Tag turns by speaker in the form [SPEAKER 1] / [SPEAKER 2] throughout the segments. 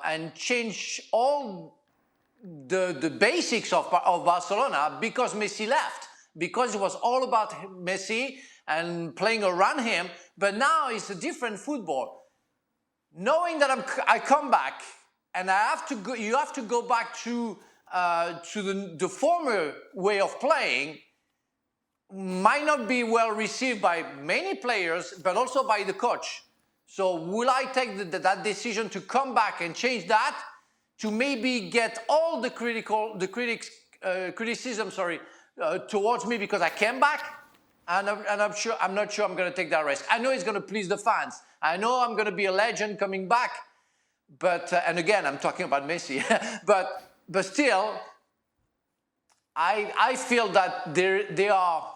[SPEAKER 1] and change all the basics of Barcelona because Messi left, because it was all about Messi and playing around him. But now it's a different football. Knowing that I come back and I have to go, you have to go back to the former way of playing, might not be well received by many players, but also by the coach. So will I take that decision to come back and change that, to maybe get all the criticism towards me because I came back? And I'm not sure I'm going to take that risk. I know it's going to please the fans. I know I'm going to be a legend coming back. But and again, I'm talking about Messi. but still, I feel that there are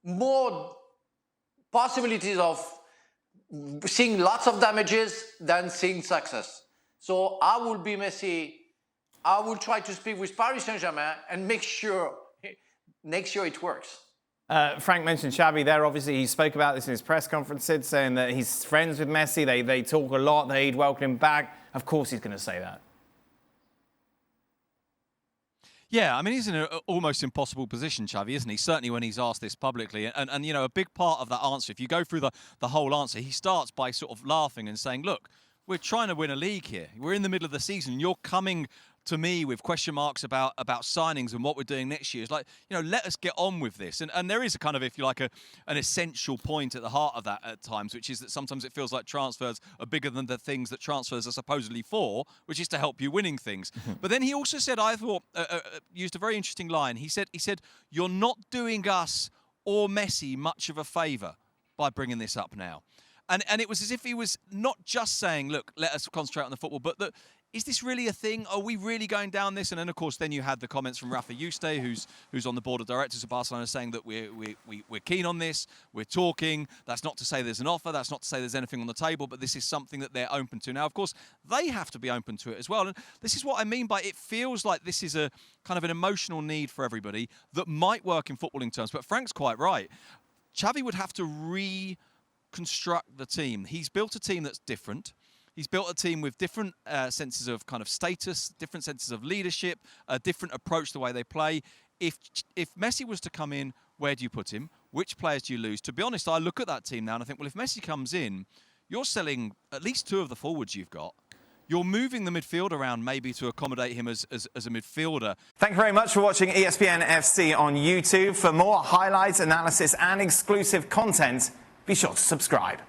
[SPEAKER 1] more possibilities of seeing lots of damages than seeing success. So I will be Messi. I will try to speak with Paris Saint-Germain and make sure next year it works.
[SPEAKER 2] Frank mentioned Xavi there. Obviously, he spoke about this in his press conference, Sid, saying that he's friends with Messi. They talk a lot. They'd welcome him back. Of course he's going to say that.
[SPEAKER 3] Yeah, I mean, he's in an almost impossible position, Xavi, isn't he? Certainly when he's asked this publicly. And you know, a big part of that answer, if you go through the whole answer, he starts by sort of laughing and saying, look, we're trying to win a league here. We're in the middle of the season. You're coming to me with question marks about signings and what we're doing next year. It's like, you know, let us get on with this. And there is a kind of, if you like, an essential point at the heart of that at times, which is that sometimes it feels like transfers are bigger than the things that transfers are supposedly for, which is to help you winning things. But then he also said, I thought, used a very interesting line. He said, you're not doing us or Messi much of a favour by bringing this up now. And it was as if he was not just saying, look, let us concentrate on the football, but that, is this really a thing? Are we really going down this? And then, of course, then you had the comments from Rafa Yuste, who's on the board of directors of Barcelona, saying that we're keen on this, we're talking. That's not to say there's an offer. That's not to say there's anything on the table, but this is something that they're open to. Now, of course, they have to be open to it as well. And this is what I mean by it feels like this is a kind of an emotional need for everybody that might work in footballing terms. But Frank's quite right. Xavi would have to reconstruct the team. He's built a team that's different. He's built a team with different senses of kind of status, different senses of leadership, a different approach to the way they play. If Messi was to come in, where do you put him? Which players do you lose? To be honest, I look at that team now and I think, well, if Messi comes in, you're selling at least two of the forwards you've got. You're moving the midfield around maybe to accommodate him as a midfielder.
[SPEAKER 2] Thank you very much for watching ESPN FC on YouTube. For more highlights, analysis and exclusive content, be sure to subscribe.